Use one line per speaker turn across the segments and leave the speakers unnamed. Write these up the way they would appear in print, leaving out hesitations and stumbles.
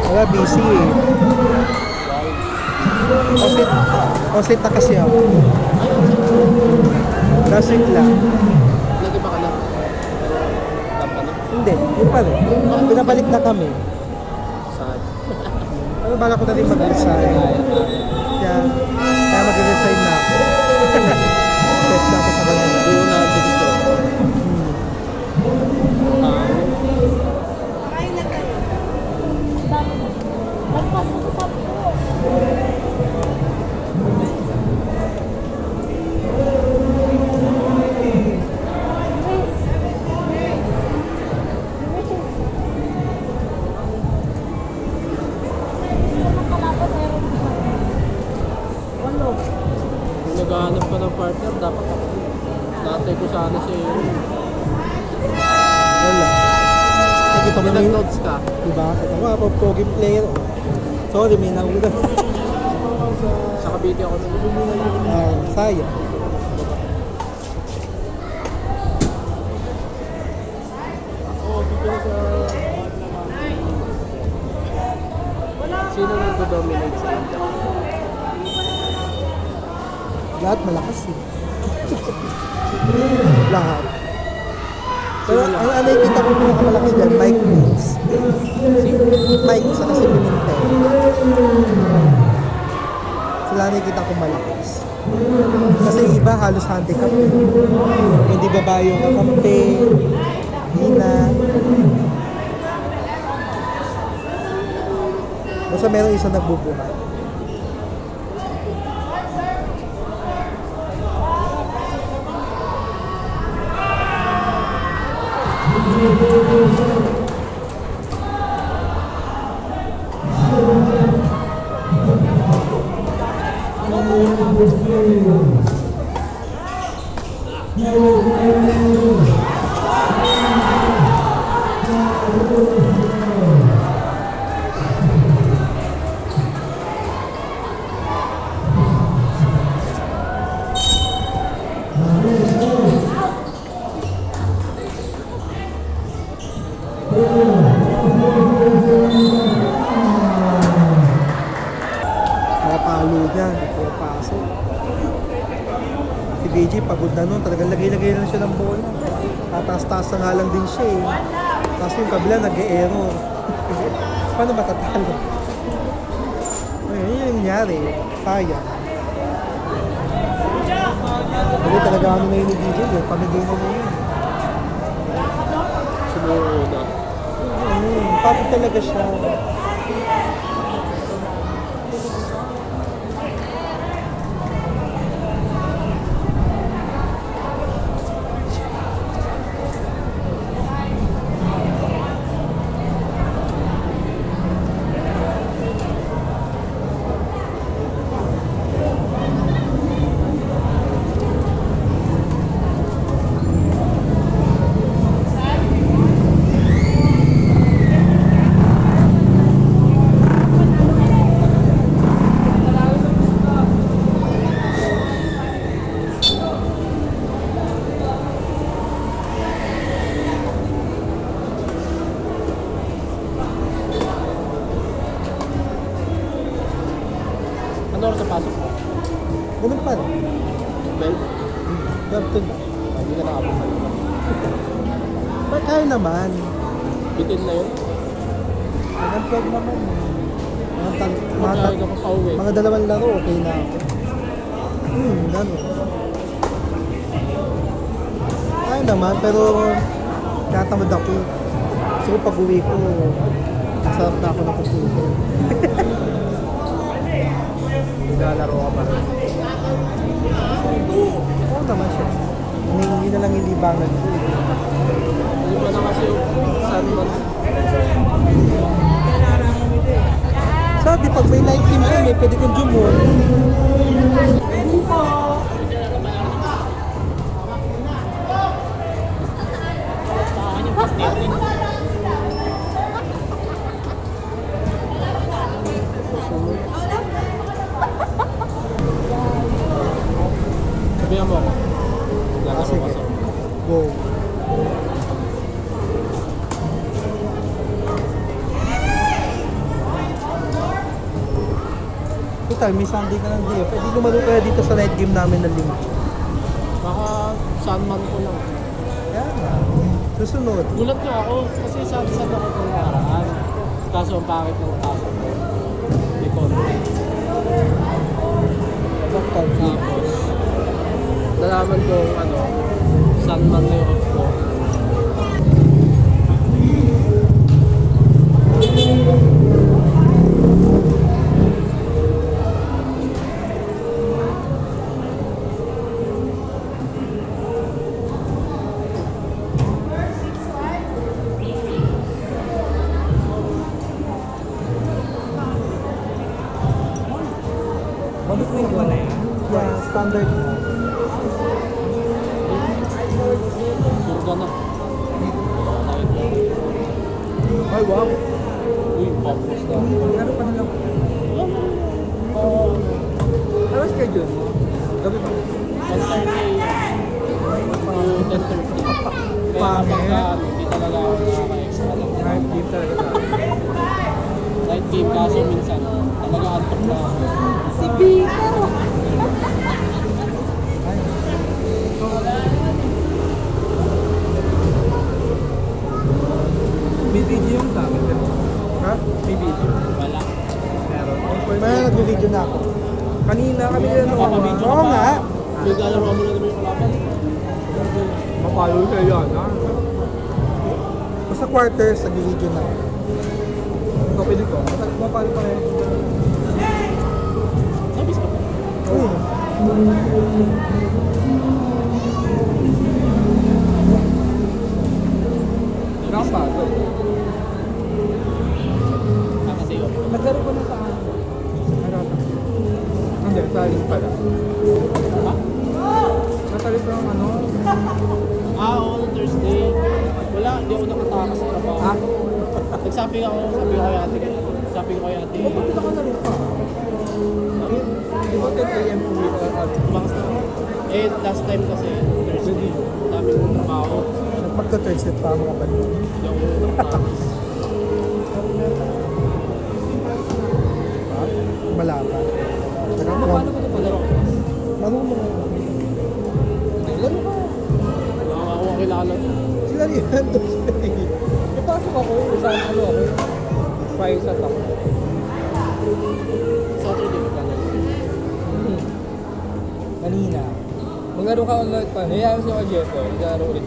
Wala, busy eh. Osit na kasi ako. Last week lang.
Nag-iba ka lang.
Hindi, yun pa rin. Pinabalik na kami.
Saan?
Ano, bala ko na rin mag-resign. Kaya mag-resign na ako. Test na ako sa kanila.
Doon na dito.
Kain na kayo. Magpasok sa po.
Kung naghahanap ka ng partner, dapat ako. Natay ko sana siya yun.
Wala. Nakita mo
May
na yun?
nag-notes ka.
Diba? Ito nga, pogi player. Sorry, may nauna.
Sa Cavite ako nung
Sayang.
Oo, dito sa... Sino nagdo-dominate sa India?
Lahat malakas eh. Lahat. Pero ang nakikita ko pinakamalakas dyan, Mike Prince. Mike sa kasi Pimentel. Sila nakikita ko malakas. Kasi iba halos handicap. Hindi babae yung kakampi. Hina. Basta meron isa nagbubuhay. Nakapalo niya, hindi po pasok. Si BJ pagod na nun, talagang lagay-lagay lang siya ng bola. Tataas-taas na nga lang din siya eh. Tapos yung kabila nag-e-error. Paano matatalo? Ayun, yun yung nangyari. Sayang. Kasi talaga ano na yun ni BJ eh, pamigay na na yun.
Sumuuna.
Pagod talaga siya.
Ano oras sa pasok mo?
Ganun pa rin.
12?
Captain.
Hindi ka nakabot na yun.
Ba't kaya naman?
Bitin na yun?
Hanggang 12 naman.
Magkakaroon ka pa pauwi.
Mga dalawang laro, okay na ako. Ano. Kaya naman, pero tinatamad ako. So pag uwi ko, sarap na ako nakusuko.
Naglalaro ka pa rin.
Oo naman siya. Hindi na lang ilibangan ko.
Hindi ba na kasi yung San Man?
Sabi, pag may night team kami, pwede kong jumon.
Sabihan mo ako. Naglalaro
Sige.
ka sa...
Go. Total, may Sunday ka ng day. Pwede lumalo kaya dito sa night game namin na linggo.
Baka San Man ko lang.
Kaya nga. Susunod.
Gulat nga ako kasi sabi-sabi ako kung nakaraan. Kaso ang pangit ng pasok ko. May konti.
Doctor,
Tapos, nalaman ko ano, San Man na yung off ko.
Mag-swing ko na yan. Yeah, standard.
Surga na.
Ay, wow.
Uy, focus na.
Ano pa na lang?
Talaga antok na ako.
Si Biko.
Ay.
May video yung dami.
Ha?
May video.
Wala.
Meron.
May nag-video na ako.
Kanina kami yan.
Nakaka-video
Oo nga.
Naglalaro mo na naman yung kalaban.
Mapalo siya yan. Ha?
Basta quarters, nag-video na ako.
Kapili ko. Mapalo pa rin.
Sabis ka pa.
Uy.
Nakapalo.
Nakasayo.
Naglaro ko na sa ano. Hindi, sa alis pala.
Ha?
Natalis ng ano.
Oo, no Thursday. Wala, hindi ako nakatakas sa trabaho.
Ah?
Nagsabi ako kay ate. Sabi ko kay ate.
Ba't nakalaro pa? Di ba 10 a.m. uwi ka at
Bakas na. Eh, last time kasi, Thursday. Dami kong trabaho.
Magka-third set pa mga kapatid.
Hindi ako nakatakas.
Malaban. Saka
paano ko ito palaro?
Marunong mo.
Laro ka.
Wala nga ako kilala.
Sila yan.
Ipasok ako. Saan ano ako? Paisat ako.
Saturday ka lang.
Kanina.
Maglaro ka online pa. Hayaan siya kay Jeffoy. Maglaro ulit.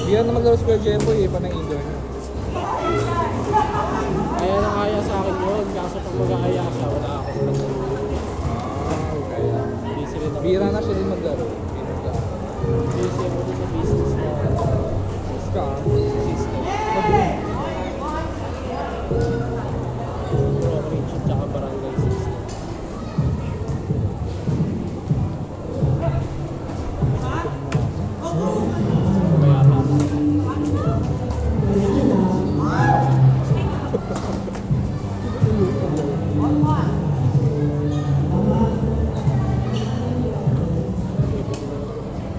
Bigyan na maglaro si Kuya Jeffoy eh. Panang indoor niya.
Kaya nakaya sa akin yun. Kaso pag mag-aaya siya, wala ako.
Kaya.
Busy rin ako.
Bira na siya din maglaro. Hindi maglaro.
Busy ako dun sa business ko.
Ska.
System. Operation tsaka barangay system. Kaya pa.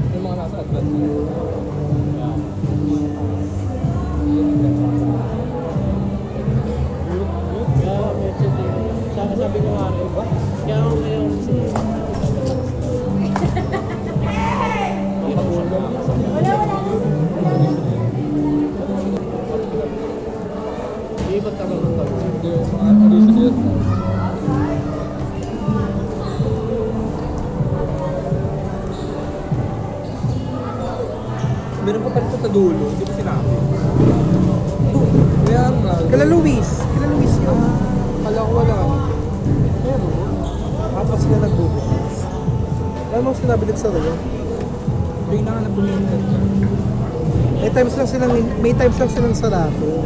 Yung mga nasa advance na.
Kaya. Kaya medyo din. Sabi ko nga rin. Kaya ako ngayon kasi. Ibat ka lang ng tao.
Hindi yung mga addition yun. Meron pa pala sa dulo. Hindi ko sinabi. Kaya nga.
Kala Luis. Kala Luis yun.
Kala ko wala.
Meron. Tapos sila nagbubukas. Alam mo sinabi nagsara yun?
Bigla nga na puminsan ka.
May times lang silang sarado.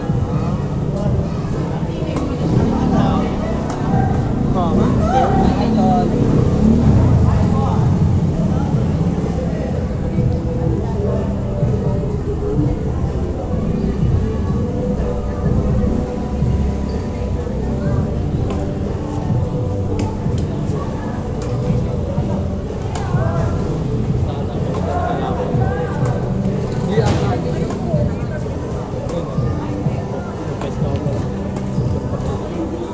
Hindi ata.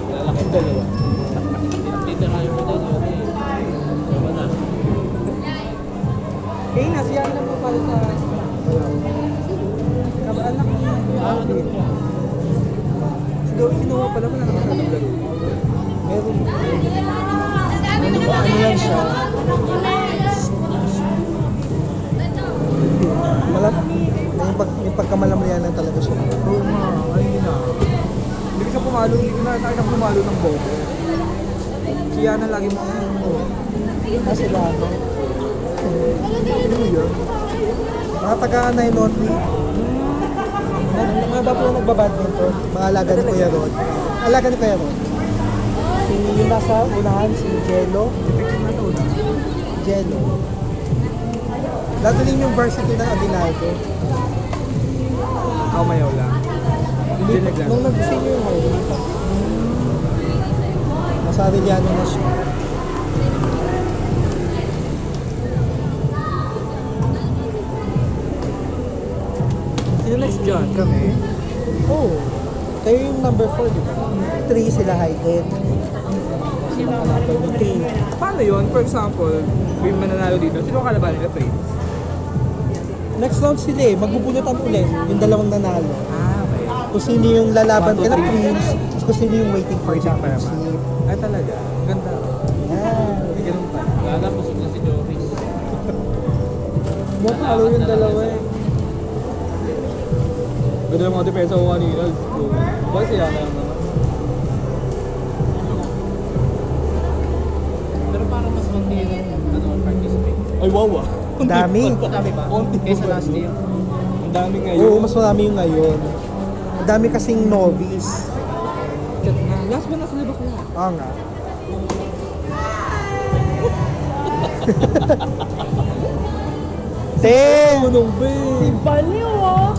Lalaking dalawa. Titirahin mo din yun eh. Diba na?
Eh, nasiyahan na mo pala sa... Kabaanak mo na yung
Ano niya?
Kinuha pala mo na naman sa laro.
Meron. Ano lang siya? May pagkamalamlayan lang talaga siya.
Oo nga, ayun na. Hindi ka pumalo, hindi ko na nakita pumalo ng bobo. Siya na lagi mo.
Sila ano?
Ano yun?
Mga taga-9 only. Mga ba po nagbabadminton? Mga alaga ni Kuya Rod. Alaga ni Kuya Rod. Yung nasa unahan, si Jello. Jello. Dadaling yung varsity ng Aguinaldo.
Ako mayaw lang. Hindi naglang.
Nung nag-senior yung high, lumipat. Nasa Arellano na siya.
Sino next dyan? Kami?
Oo. Kayo yung number 4, di ba? 3 sila heighted. Sila number 3.
Paano yun? For example, may mananalo dito. Sino ang kalaban nila, Faith?
Next round sila eh, magbubunutan ulit yung dalawang nanalo.
Ah, okay.
Kung sino yung lalaban
1, 2,
kila
3.
Prince, kung sino yung waiting for
Waiting para
championship.
Ay, talaga. Ganda.
Yan.
May ganun pa.
Gala, busog na si Joris.
Matalo yung dalawa eh. Ganda yung mga depensa ko kanina. Ba siya na lang naman.
Pero parang mas konti yung participate.
Ay, wow ah.
Ang dami.
Dami ba? Kaysa last year.
Ang dami ngayon.
Oo, mas marami yung ngayon. Ang dami kasing novice.
Last one na sa labak na.
Oo nga. Ten!
Anong ba?
Baliw, oh.